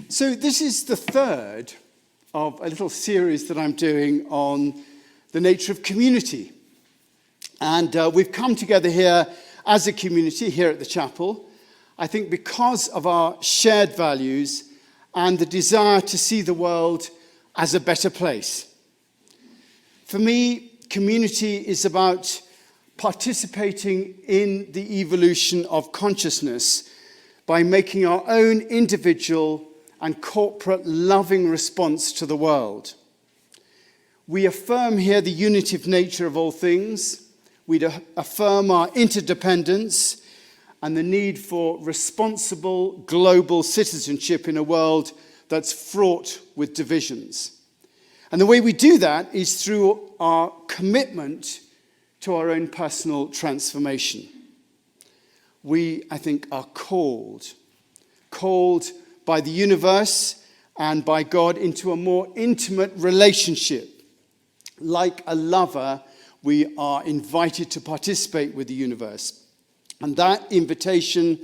So this is the third of a little series that I'm doing on the nature of community. And we've come together here as a community here at the chapel, I think because of our shared values and the desire to see the world as a better place. For me, community is about participating in the evolution of consciousness by making our own individual and corporate loving response to the world. We affirm here the unitive nature of all things. We affirm our interdependence and the need for responsible global citizenship in a world that's fraught with divisions. And the way we do that is through our commitment to our own personal transformation. We, I think, are called by the universe and by God into a more intimate relationship. Like a lover, we are invited to participate with the universe. And that invitation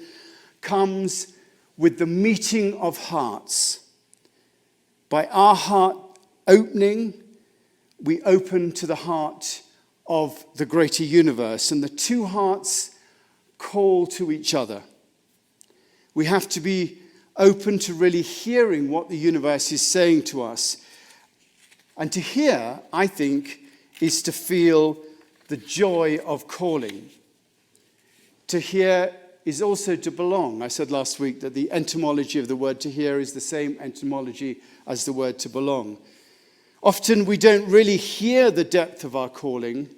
comes with the meeting of hearts. By our heart opening, we open to the heart of the greater universe, and the two hearts call to each other. We have to be open to really hearing what the universe is saying to us. And to hear, I think, is to feel the joy of calling. To hear is also to belong. I said last week that the etymology of the word to hear is the same etymology as the word to belong. Often we don't really hear the depth of our calling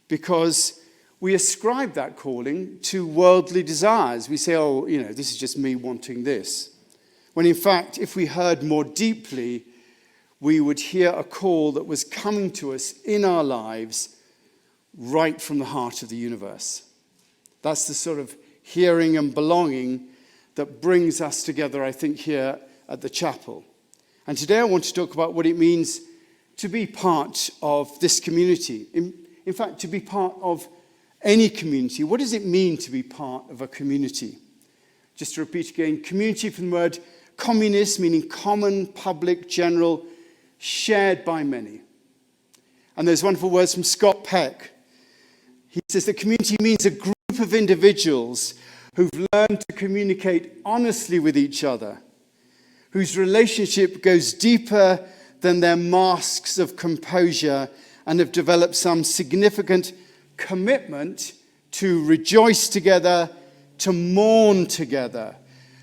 because we ascribe that calling to worldly desires. We say, this is just me wanting this. When in fact, if we heard more deeply, we would hear a call that was coming to us in our lives right from the heart of the universe. That's the sort of hearing and belonging that brings us together, I think, here at the chapel. And today I want to talk about what it means to be part of this community. In fact, to be part of any community. What does it mean to be part of a community? Just to repeat again, community from the word communis, meaning common, public, general, shared by many. And there's wonderful words from Scott Peck. He says that community means a group of individuals who've learned to communicate honestly with each other, whose relationship goes deeper than their masks of composure and have developed some significant commitment to rejoice together, to mourn together,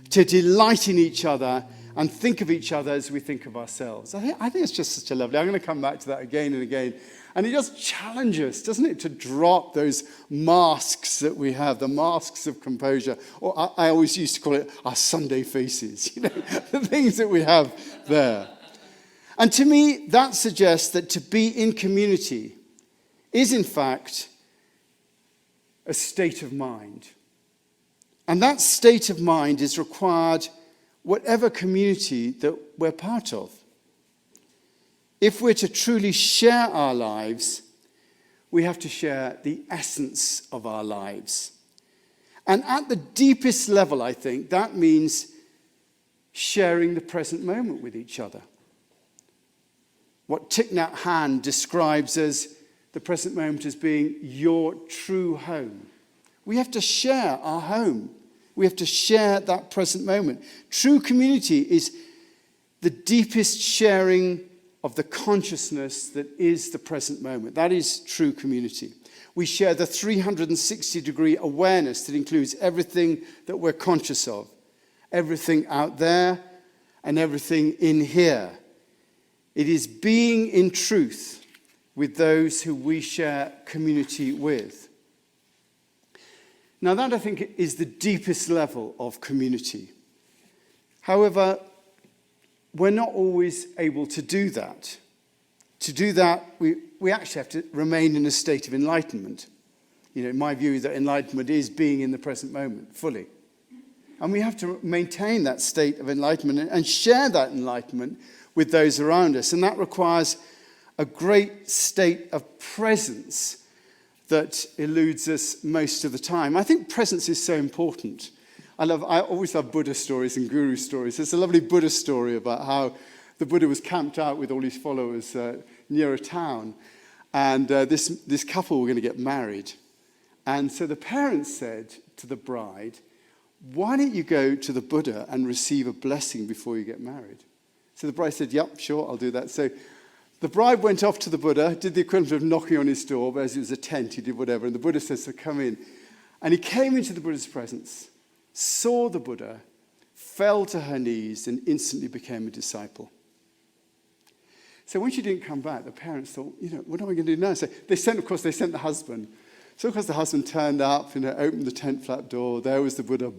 to delight in each other, and think of each other as we think of ourselves. I think it's just such a lovely. I'm going to come back to that again and again. And it just challenges us, doesn't it, to drop those masks that we have, the masks of composure. Or I always used to call it our Sunday faces, the things that we have there. And to me, that suggests that to be in community is, in fact, a state of mind. And that state of mind is required whatever community that we're part of. If we're to truly share our lives, we have to share the essence of our lives. And at the deepest level, I think, that means sharing the present moment with each other. What Thich Nhat Hanh describes as the present moment as being your true home. We have to share our home. We have to share that present moment. True community is the deepest sharing of the consciousness that is the present moment. That is true community. We share the 360-degree awareness that includes everything that we're conscious of, everything out there and everything in here. It is being in truth with those who we share community with. Now that, I think, is the deepest level of community. However, we're not always able to do that. To do that, we actually have to remain in a state of enlightenment. My view is that enlightenment is being in the present moment, fully. And we have to maintain that state of enlightenment and share that enlightenment with those around us. And that requires a great state of presence that eludes us most of the time. I think presence is so important. I always love Buddha stories and guru stories. There's a lovely Buddha story about how the Buddha was camped out with all his followers near a town. And this couple were going to get married. And so the parents said to the bride, why don't you go to the Buddha and receive a blessing before you get married? So the bride said, yep, sure, I'll do that. So the bride went off to the Buddha, did the equivalent of knocking on his door, but as it was a tent, he did whatever. And the Buddha says to come in. And he came into the Buddha's presence, saw the Buddha, fell to her knees, and instantly became a disciple. So when she didn't come back, the parents thought, what am I going to do now? So they sent the husband. So, of course, the husband turned up, opened the tent flap door. There was the Buddha.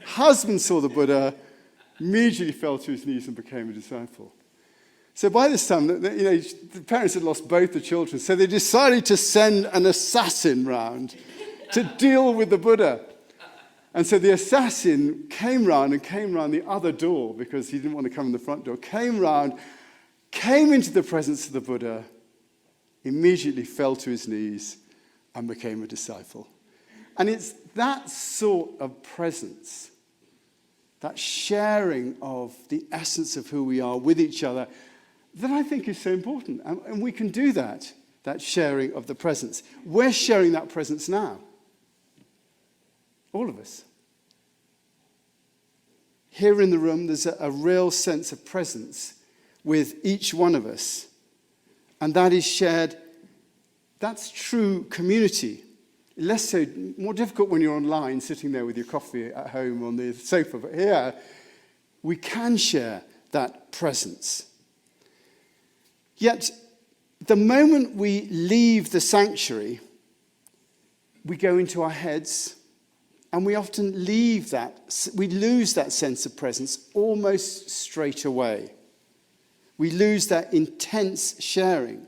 Husband saw the Buddha, immediately fell to his knees and became a disciple. So by this time, the parents had lost both the children. So they decided to send an assassin round to deal with the Buddha. And so the assassin came round the other door because he didn't want to come in the front door, came into the presence of the Buddha, immediately fell to his knees and became a disciple. And it's that sort of presence, that sharing of the essence of who we are with each other, that I think is so important. And we can do that sharing of the presence. We're sharing that presence now. All of us. Here in the room, there's a real sense of presence with each one of us. And that is shared. That's true community. Less so, more difficult when you're online, sitting there with your coffee at home on the sofa. But here, we can share that presence. Yet, the moment we leave the sanctuary, we go into our heads, and we often we lose that sense of presence almost straight away. We lose that intense sharing.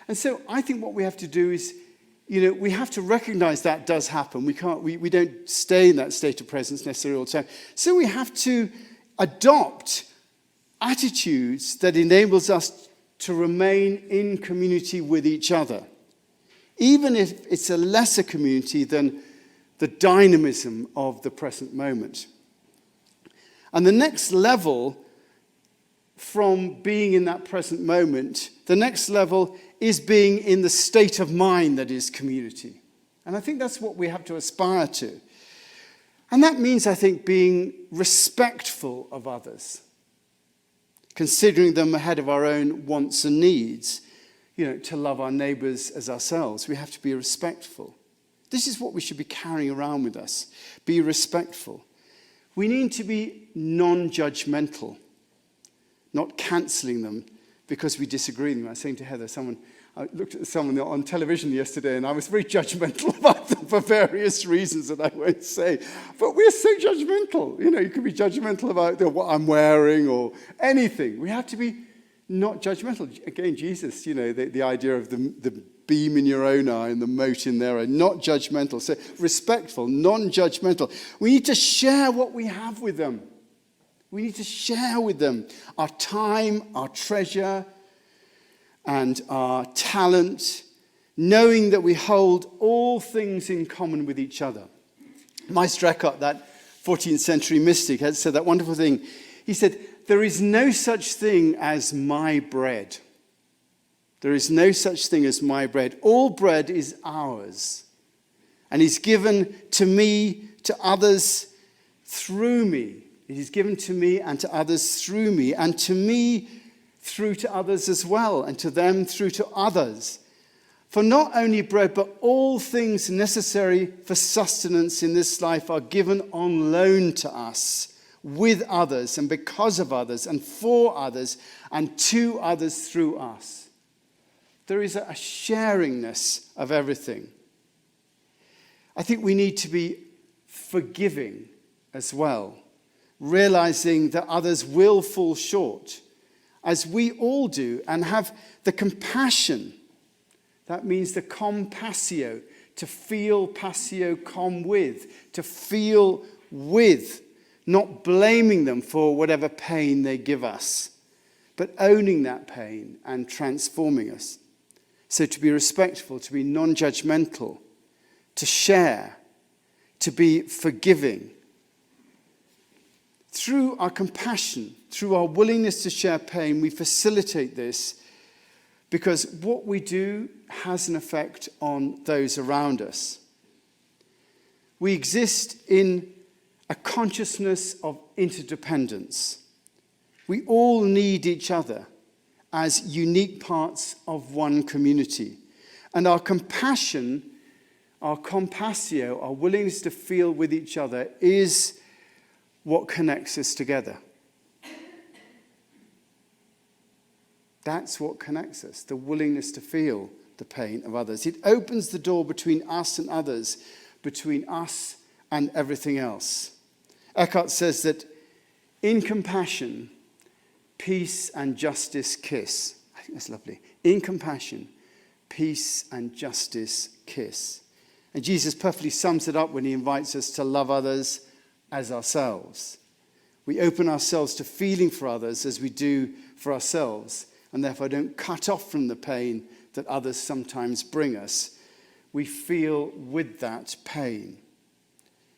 And so I think what we have to do is, we have to recognize that does happen. We don't stay in that state of presence necessarily all the time. So we have to adopt attitudes that enables us to remain in community with each other, even if it's a lesser community than the dynamism of the present moment. And the next level from being in that present moment, the next level is being in the state of mind that is community. And I think that's what we have to aspire to. And that means, I think, being respectful of others, considering them ahead of our own wants and needs, to love our neighbors as ourselves. We have to be respectful. This is what we should be carrying around with us. Be respectful. We need to be non-judgmental, not cancelling them because we disagree with them. I was saying to Heather, I looked at someone on television yesterday, and I was very judgmental about them for various reasons that I won't say. But we're so judgmental. You can be judgmental about what I'm wearing or anything. We have to be not judgmental. Again, Jesus, the idea of the beam in your own eye and the mote in their eye, not judgmental. So respectful, non-judgmental. We need to share what we have with them. We need to share with them our time, our treasure, and our talent, knowing that we hold all things in common with each other. Meister Eckhart, that 14th century mystic, had said that wonderful thing. He said, there is no such thing as my bread. There is no such thing as my bread. All bread is ours and is given to me, to others through me. It is given to me and to others through me, and to me through to others as well, and to them through to others. For not only bread, but all things necessary for sustenance in this life are given on loan to us, with others, and because of others, and for others, and to others through us. There is a sharingness of everything. I think we need to be forgiving as well, realizing that others will fall short, as we all do, and have the compassion. That means the compassio, to feel passio com with, to feel with, not blaming them for whatever pain they give us, but owning that pain and transforming us. So to be respectful, to be non-judgmental, to share, to be forgiving. Through our compassion, through our willingness to share pain, we facilitate this because what we do has an effect on those around us. We exist in a consciousness of interdependence. We all need each other as unique parts of one community. And our compassion, our compassio, our willingness to feel with each other is what connects us together. That's what connects us, the willingness to feel the pain of others. It opens the door between us and others, between us and everything else. Eckhart says that in compassion, peace and justice kiss. I think that's lovely. In compassion, peace and justice kiss. And Jesus perfectly sums it up when he invites us to love others as ourselves. We open ourselves to feeling for others as we do for ourselves, and therefore don't cut off from the pain that others sometimes bring us. We feel with that pain.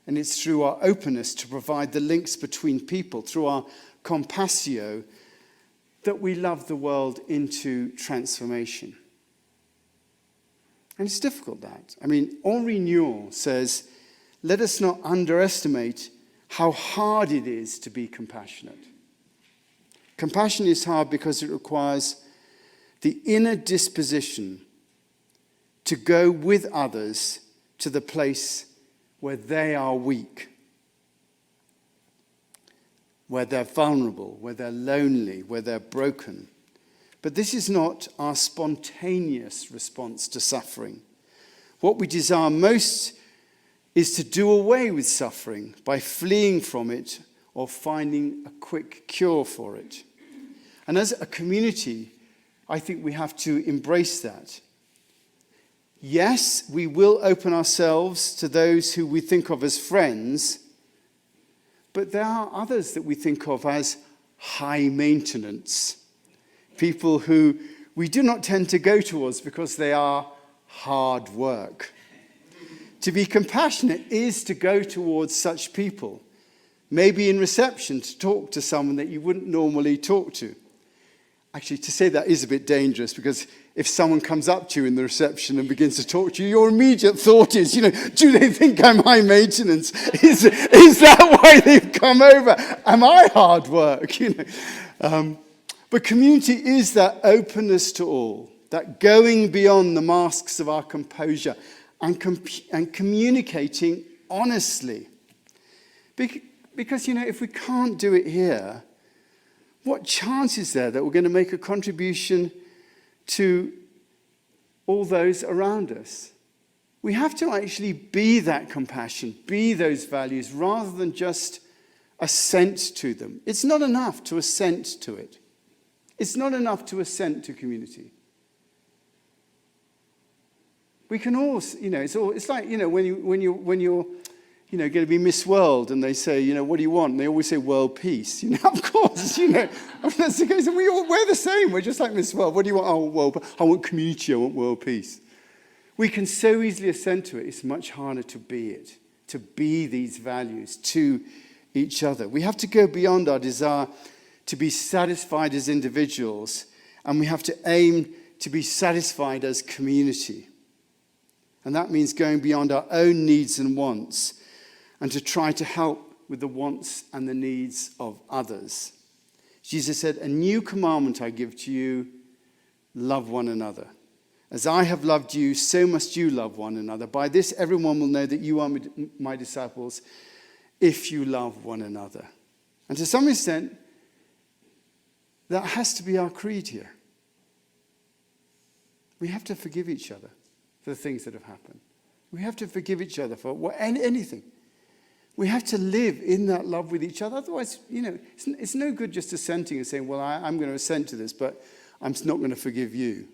And it's through our openness to provide the links between people, through our compassio, that we love the world into transformation. And it's difficult, that. I mean, Henri Nouwen says, let us not underestimate how hard it is to be compassionate. Compassion is hard because it requires the inner disposition to go with others to the place where they are weak, where they're vulnerable, where they're lonely, where they're broken. But this is not our spontaneous response to suffering. What we desire most is to do away with suffering by fleeing from it or finding a quick cure for it. And as a community, I think we have to embrace that. Yes, we will open ourselves to those who we think of as friends, but there are others that we think of as high maintenance. People who we do not tend to go towards because they are hard work. To be compassionate is to go towards such people, maybe in reception to talk to someone that you wouldn't normally talk to. Actually, to say that is a bit dangerous, because if someone comes up to you in the reception and begins to talk to you, your immediate thought is, do they think I'm high maintenance? Is that why they've come over? Am I hard work? But community is that openness to all, that going beyond the masks of our composure and communicating honestly. Because, if we can't do it here, what chance is there that we're going to make a contribution to all those around us? We have to actually be that compassion, be those values, rather than just assent to them. It's not enough to assent to it. It's not enough to assent to community. We can all, it's like, when you're going to be Miss World and they say, what do you want? And they always say world peace. Of course, that's the case. And we're the same. We're just like Miss World. What do you want? Oh, I want community. I want world peace. We can so easily assent to it. It's much harder to be it, to be these values to each other. We have to go beyond our desire to be satisfied as individuals, and we have to aim to be satisfied as community. And that means going beyond our own needs and wants and to try to help with the wants and the needs of others. Jesus said, "A new commandment I give to you, love one another. As I have loved you, so must you love one another. By this everyone will know that you are my disciples, if you love one another." And to some extent, that has to be our creed here. We have to forgive each other for the things that have happened. We have to forgive each other for anything. We have to live in that love with each other. Otherwise, it's no good just assenting and saying, well, I'm going to assent to this, but I'm not going to forgive you.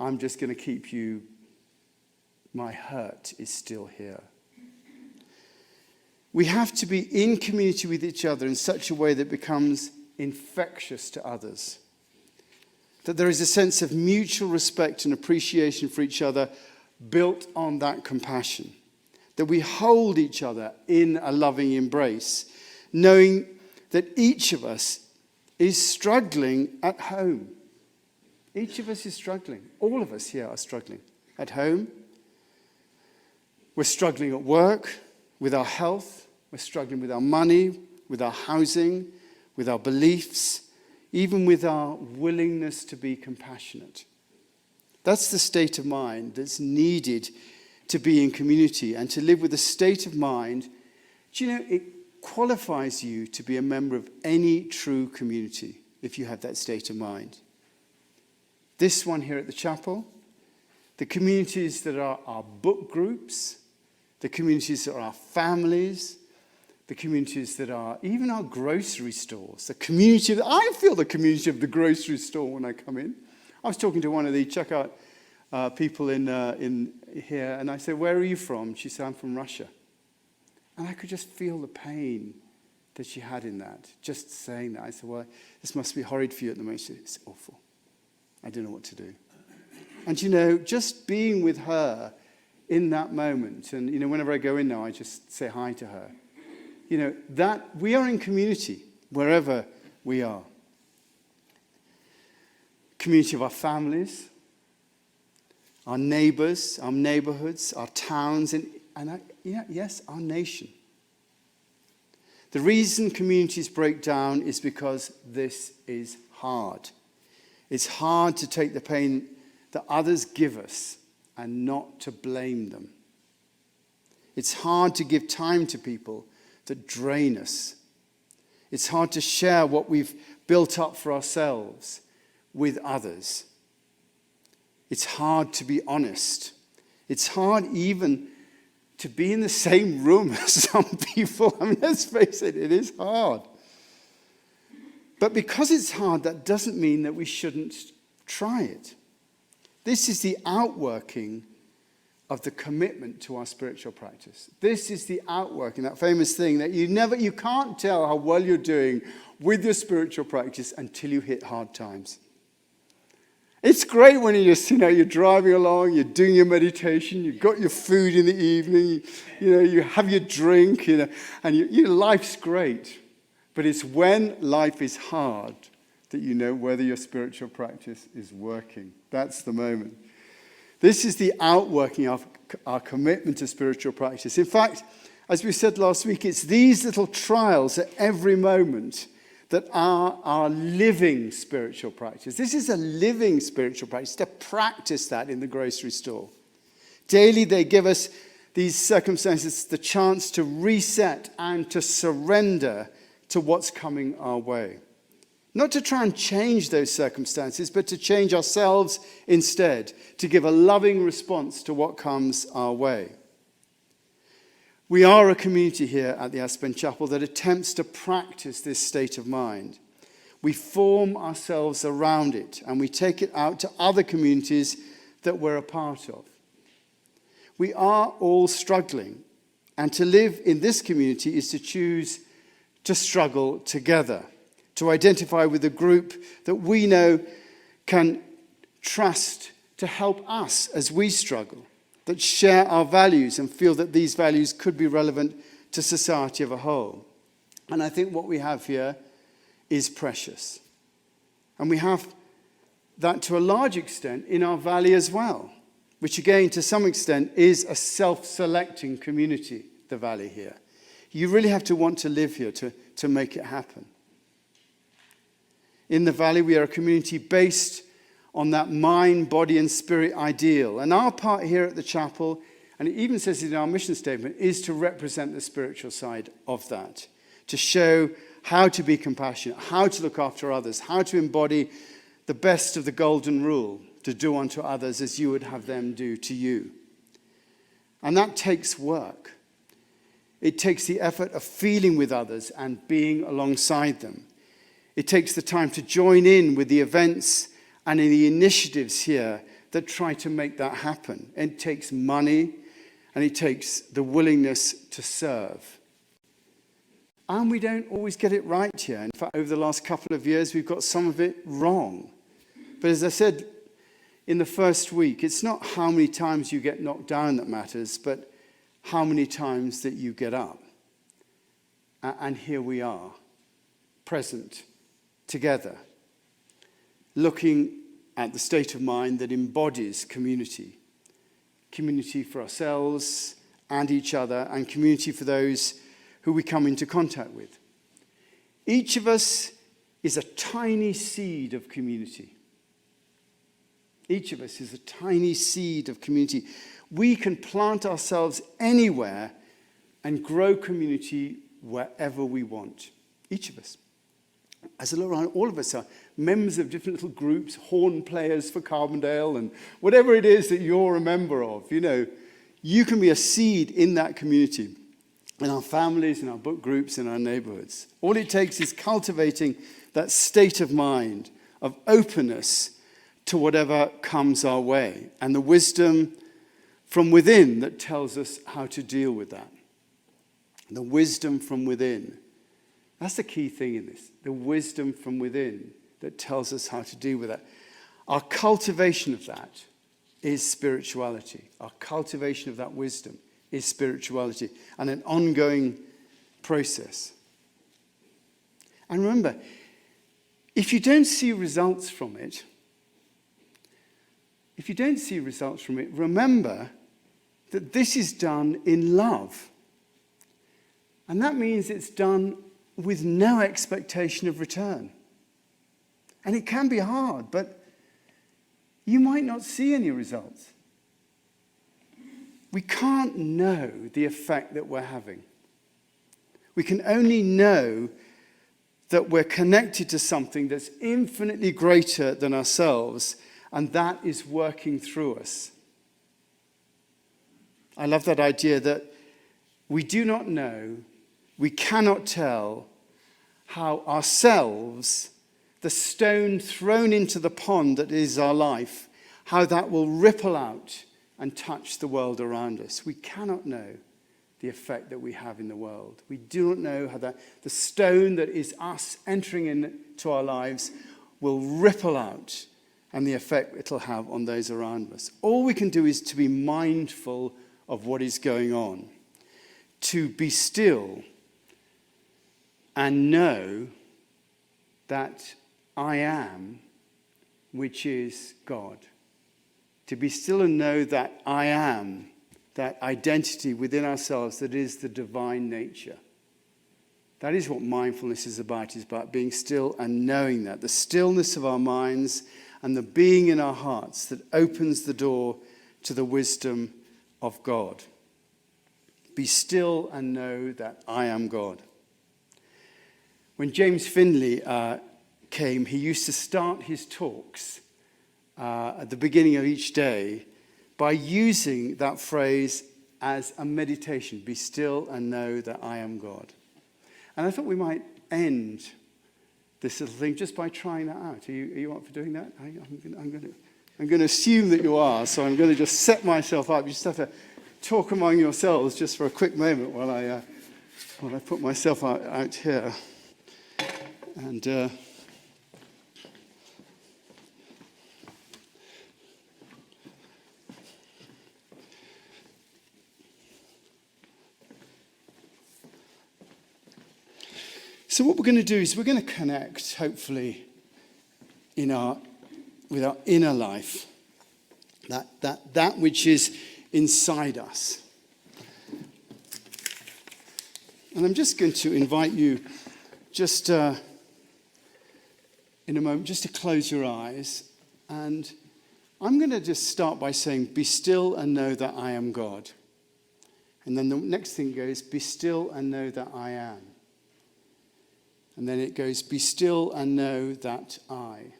I'm just going to keep you. My hurt is still here. We have to be in community with each other in such a way that becomes infectious to others. That there is a sense of mutual respect and appreciation for each other built on that compassion. that we hold each other in a loving embrace, knowing that each of us is struggling at home. Each of us is struggling. All of us here are struggling at home. We're struggling at work, with our health. We're struggling with our money, with our housing, with our beliefs, even with our willingness to be compassionate. That's the state of mind that's needed to be in community and to live with a state of mind. Do you know, it qualifies you to be a member of any true community if you have that state of mind. This one here at the chapel, the communities that are our book groups, the communities that are our families, the communities that are even our grocery stores, I feel the community of the grocery store when I come in. I was talking to one of the checkout people in here, and I said, "Where are you from?" She said, "I'm from Russia." And I could just feel the pain that she had in that, just saying that. I said, "Well, this must be horrid for you at the moment." She said, "It's awful. I don't know what to do." And you know, just being with her in that moment, and you know, whenever I go in now, I just say hi to her. You know, that we are in community wherever we are. Community of our families, our neighbors, our neighborhoods, our towns, and yes, our nation. The reason communities break down is because this is hard. It's hard to take the pain that others give us and not to blame them. It's hard to give time to people that drain us. It's hard to share what we've built up for ourselves with others. It's hard to be honest. It's hard even to be in the same room as some people. I mean, let's face it, it is hard. But because it's hard, that doesn't mean that we shouldn't try it. This is the outworking of the commitment to our spiritual practice. This is the outworking, that famous thing that you can't tell how well you're doing with your spiritual practice until you hit hard times. It's great when you're driving along, you're doing your meditation, you've got your food in the evening, you have your drink, and your life's great. But it's when life is hard that you know whether your spiritual practice is working. That's the moment. This is the outworking of our commitment to spiritual practice. In fact, as we said last week, it's these little trials at every moment that are our living spiritual practice. This is a living spiritual practice, to practice that in the grocery store. Daily they give us, these circumstances, the chance to reset and to surrender to what's coming our way. Not to try and change those circumstances, but to change ourselves instead, to give a loving response to what comes our way. We are a community here at the Aspen Chapel that attempts to practice this state of mind. We form ourselves around it, and we take it out to other communities that we're a part of. We are all struggling, and to live in this community is to choose to struggle together, to identify with a group that we know can trust to help us as we struggle, that share our values and feel that these values could be relevant to society as a whole. And I think what we have here is precious. And we have that to a large extent in our valley as well, which again, to some extent, is a self-selecting community, the valley here. You really have to want to live here to make it happen. In the valley, we are a community based on that mind, body, and spirit ideal. And our part here at the chapel, and it even says it in our mission statement, is to represent the spiritual side of that, to show how to be compassionate, how to look after others, how to embody the best of the golden rule, to do unto others as you would have them do to you. And that takes work. It takes the effort of feeling with others and being alongside them. It takes the time to join in with the events and in the initiatives here that try to make that happen. It takes money, and it takes the willingness to serve. And we don't always get it right here. In fact, over the last couple of years, we've got some of it wrong. But as I said in the first week, it's not how many times you get knocked down that matters, but how many times that you get up. And here we are, present, together, looking at the state of mind that embodies community. Community for ourselves and each other, and community for those who we come into contact with. Each of us is a tiny seed of community. Each of us is a tiny seed of community. We can plant ourselves anywhere and grow community wherever we want. Each of us. As I look around, all of us are members of different little groups, horn players for Carbondale, and whatever it is that you're a member of. You know, you can be a seed in that community, in our families, in our book groups, in our neighborhoods. All it takes is cultivating that state of mind, of openness to whatever comes our way, and the wisdom from within that tells us how to deal with that. The wisdom from within. That's the key thing in this. The wisdom from within that tells us how to deal with that. Our cultivation of that is spirituality. Our cultivation of that wisdom is spirituality, and an ongoing process. And remember, if you don't see results from it, remember that this is done in love. And that means it's done with no expectation of return. And it can be hard, but you might not see any results. We can't know the effect that we're having. We can only know that we're connected to something that's infinitely greater than ourselves, and that is working through us. I love that idea that we do not know, we cannot tell how ourselves, the stone thrown into the pond that is our life, how that will ripple out and touch the world around us. We cannot know the effect that we have in the world. We do not know how the stone that is us entering into our lives will ripple out and the effect it'll have on those around us. All we can do is to be mindful of what is going on, to be still and know that I am, which is God. To be still and know that I am, that identity within ourselves that is the divine nature. That is what mindfulness is about. It's about being still and knowing that. The stillness of our minds and the being in our hearts that opens the door to the wisdom of God. Be still and know that I am God. When James Finley came, he used to start his talks at the beginning of each day by using that phrase as a meditation. Be still and know that I am God. And I thought we might end this little thing just by trying that out. Are you up for doing that? I'm going to assume that you are, so I'm going to just set myself up. You just have to talk among yourselves just for a quick moment while I put myself out here. And so what we're going to do is we're going to connect, hopefully, with our inner life, that which is inside us. And I'm just going to invite you just in a moment just to close your eyes. And I'm going to just start by saying, be still and know that I am God. And then the next thing goes, be still and know that I am. And then it goes, be still and know that I.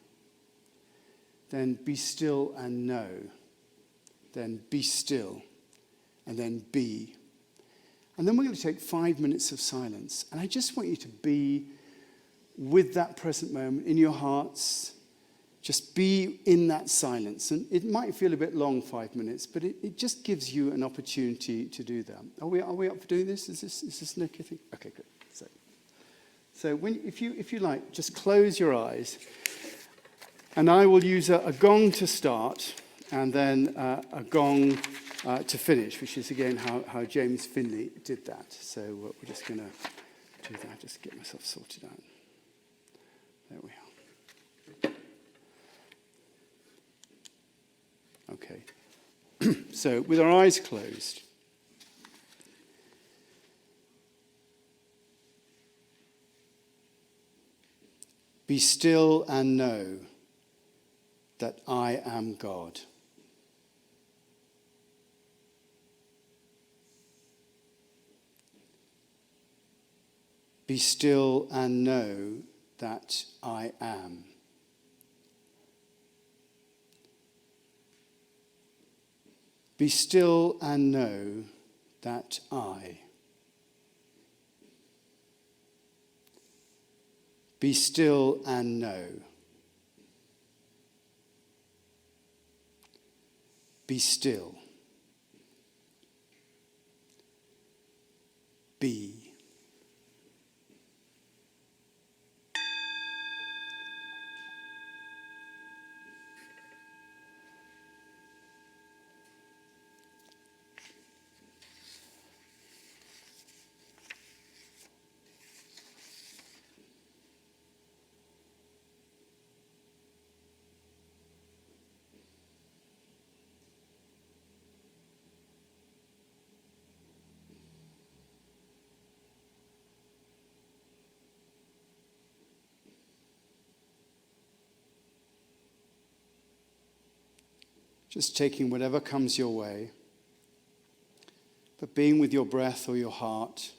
Then be still and know. Then be still. And then be. And then we're going to take 5 minutes of silence. And I just want you to be with that present moment in your hearts. Just be in that silence. And it might feel a bit long, 5 minutes, but it just gives you an opportunity to do that. Are we up for doing this? Is this Nick, I think? Okay, good. So if you like, just close your eyes, and I will use a gong to start, and then a gong to finish, which is again how James Finley did that. So we're just going to do that, just get myself sorted out. There we are. Okay. So with our eyes closed, be still and know that I am God. Be still and know that I am. Be still and know that I. Be still and know. Be still. Be. Just taking whatever comes your way, but being with your breath or your heart.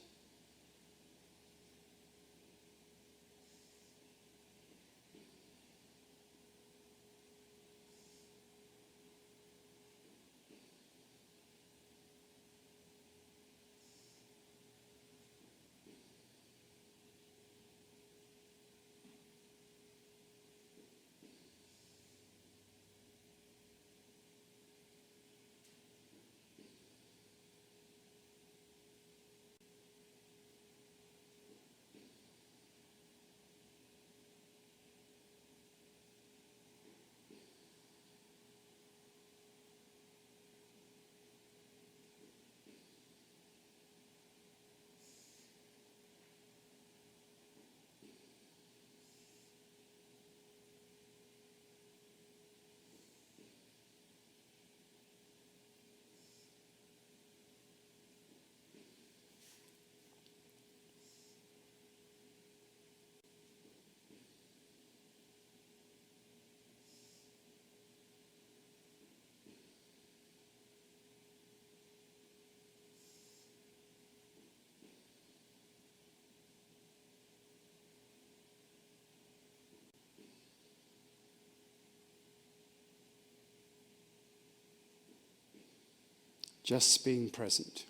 Just being present.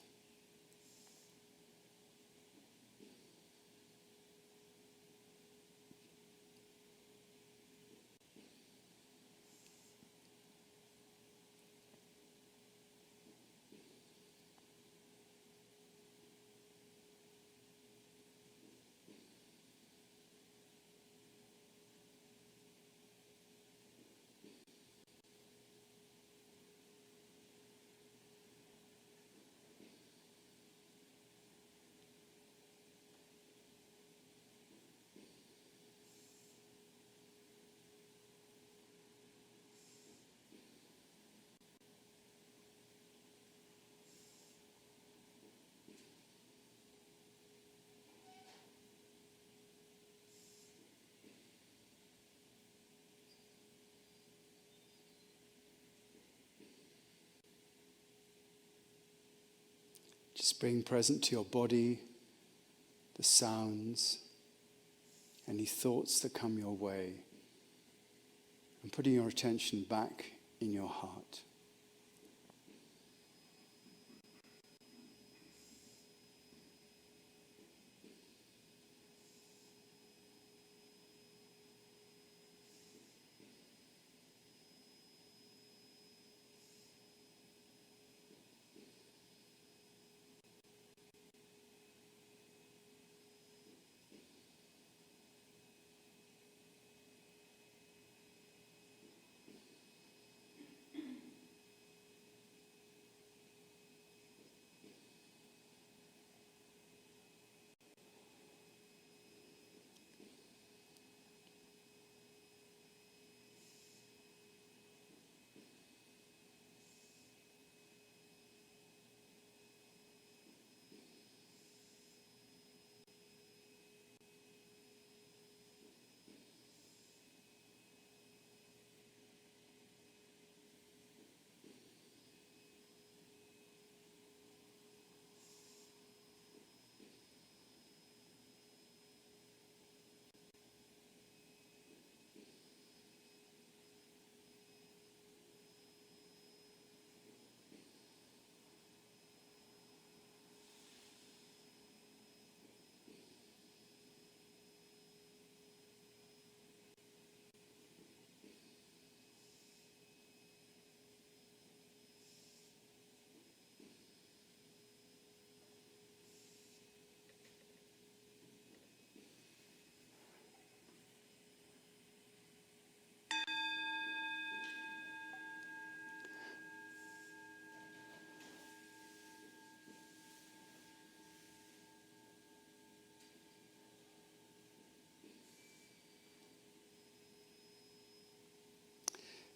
Just being present to your body, the sounds, any thoughts that come your way, and putting your attention back in your heart.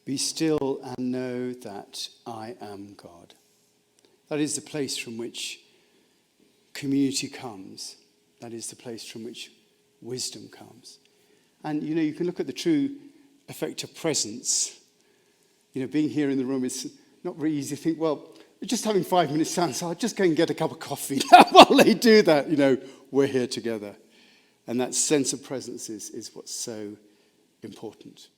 Be still and know that I am God. That is the place from which community comes. That is the place from which wisdom comes. And, you can look at the true effect of presence. Being here in the room is not very easy to think, well, we're just having 5 minutes silence, so I'll just go and get a cup of coffee. While they do that, we're here together. And that sense of presence is what's so important.